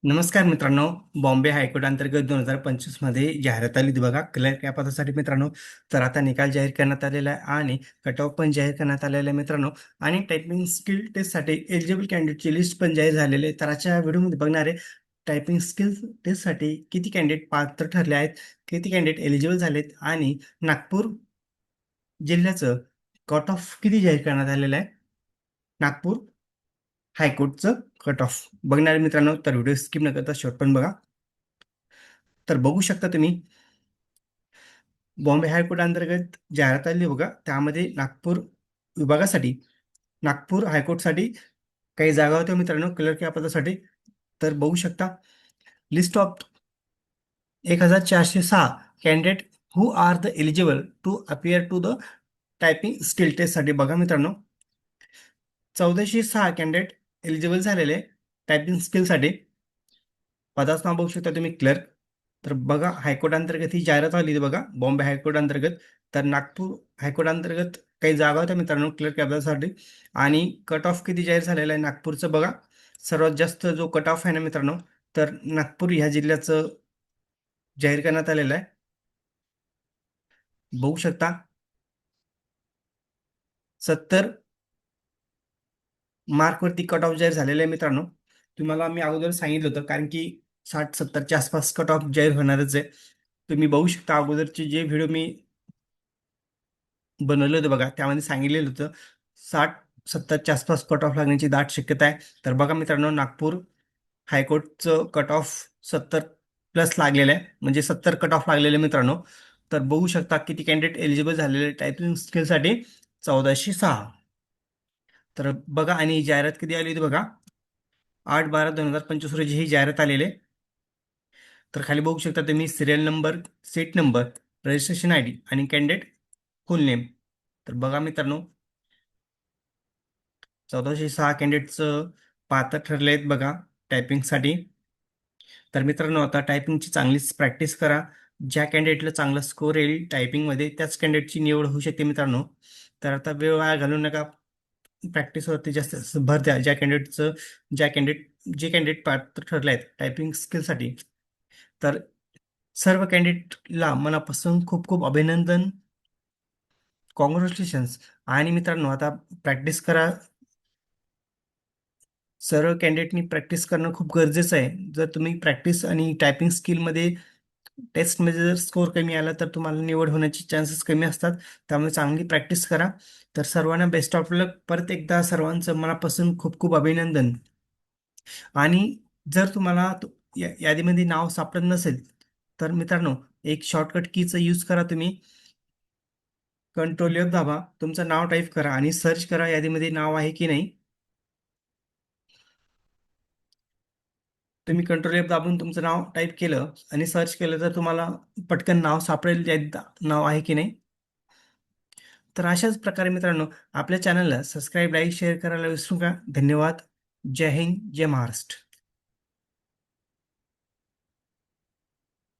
नमस्कार मित्रांनो. बॉम्बे हायकोर्ट अंतर्गत 2025 मध्ये जाहिरात आली होती बघा क्लर्क या पदासाठी मित्रांनो. तर आता निकाल जाहीर करण्यात आलेला आहे आणि कट ऑफ पण जाहीर करण्यात आलेला आहे मित्रांनो. आणि टायपिंग स्किल टेस्टसाठी एलिजिबल कॅन्डिडेटची लिस्ट पण जाहीर झालेली आहे. तर आजच्या व्हिडिओमध्ये बघणार आहे टायपिंग स्किल टेस्टसाठी किती कॅन्डिडेट पात्र ठरले आहेत, किती कॅन्डिडेट एलिजिबल झालेत आणि नागपूर जिल्ह्याचं कट ऑफ किती जाहीर करण्यात आलेलं आहे. नागपूर हायकोर्टचं कट ऑफ बघणारे मित्रांनो, तर व्हिडिओ स्किप न करता शेवट पण बघा. तर बघू शकता तुम्ही बॉम्बे हायकोर्ट अंतर्गत जाहिरात आली बघा. त्यामध्ये नागपूर विभागासाठी, नागपूर हायकोर्टसाठी काही जागा होत्या मित्रांनो क्लर्क या पदासाठी. तर बघू शकता list of 1406 candidate who are the eligible to appear to the typing skill टेस्टसाठी. बघा मित्रांनो, 1406 कॅन्डिडेट एलिजिबल झालेले टायपिंग स्किलसाठी. पदाचं नाव बघू शकता तुम्ही क्लर्क. तर बघा हायकोर्ट अंतर्गत ही जाहिरात आली होती बघा बॉम्बे हायकोर्ट अंतर्गत. तर नागपूर हायकोर्ट अंतर्गत काही जागा होत्या मित्रांनो क्लर्क पदासाठी. आणि कट ऑफ किती जाहीर झालेला आहे नागपूरचं बघा. सर्वात जास्त जो कट ऑफ आहे ना मित्रांनो, तर नागपूर ह्या जिल्ह्याचं जाहीर करण्यात आलेलं आहे. बघू शकता 70 मार्कवरती कट ऑफ जाहीर झालेला आहे मित्रांनो. तुम्हाला मी अगोदर सांगितलं होतं, कारण की 60-70च्या आसपास कट ऑफ जाहीर होणारच आहे. तुम्ही बघू शकता अगोदरचे जे व्हिडिओ मी बनवलं होतं बघा, त्यामध्ये सांगितलेलं होतं 60-70च्या आसपास कट ऑफ लागण्याची दाट शक्यता आहे. तर बघा मित्रांनो, नागपूर हायकोर्टचं कट ऑफ 70 प्लस लागलेलं आहे, म्हणजे 70 कट ऑफ लागलेले आहे मित्रांनो. तर बघू शकता किती कॅन्डिडेट एलिजिबल झालेले टायपिंग स्किलसाठी. 1406. तर बघा, आणि ही जाहिरात कधी आली होती बघा, 8/12/2025 रोजी ही जाहिरात आलेली आहे. तर खाली बघू शकता तुम्ही serial number, seat number, registration I D आणि कॅन्डिडेट फुल नेम. तर बघा मित्रांनो, 1406 कॅन्डिडेटचं पात्र ठरले आहेत बघा टायपिंगसाठी. तर मित्रांनो, आता टायपिंगची चांगलीच प्रॅक्टिस करा. ज्या कॅन्डिडेटला चांगला स्कोर येईल टायपिंगमध्ये त्याच कॅन्डिडेटची निवड होऊ शकते मित्रांनो. तर आता वेळ वाया घालवू नका, प्रॅक्टिसवरती जास्त भर द्या. जे कॅन्डिडेट पात्र ठरले आहेत टायपिंग स्किलसाठी, तर सर्व कॅन्डिडेटला मनापासून खूप खूप अभिनंदन, कॉंग्रॅच्युलेशन्स. आणि मित्रांनो, आता प्रॅक्टिस करा. सर्व कॅन्डिडेटनी प्रॅक्टिस करणं खूप गरजेचं आहे. जर तुम्ही प्रॅक्टिस आणि टायपिंग स्किलमध्ये टेस्टमध्ये जर स्कोर कमी आला तर तुम्हाला निवड होण्याचे चान्सेस कमी असतात. त्यामुळे चांगली प्रॅक्टिस करा. तर सर्वांना बेस्ट ऑफ लक. परत एकदा सर्वांचं मनापासून खूप खूप अभिनंदन. आणि जर तुम्हाला यादीमध्ये नाव सापडत नसेल, तर मित्रांनो, एक शॉर्टकट कीचा यूज करा तुम्ही. कंट्रोल F दाबा, तुमचं नाव टाईप करा आणि सर्च करा यादीमध्ये नाव आहे की नाही. तुम्ही कंट्रोल F दाबून तुमचं नाव टाईप केलं आणि सर्च केलं तर तुम्हाला पटकन नाव सापडेल, यादीत नाव आहे की नाही. तर अशाच प्रकारे मित्रांनो, आपल्या चॅनलला सबस्क्राईब, लाईक, शेअर करायला विसरू नका. धन्यवाद. जय हिंद, जय महाराष्ट्र.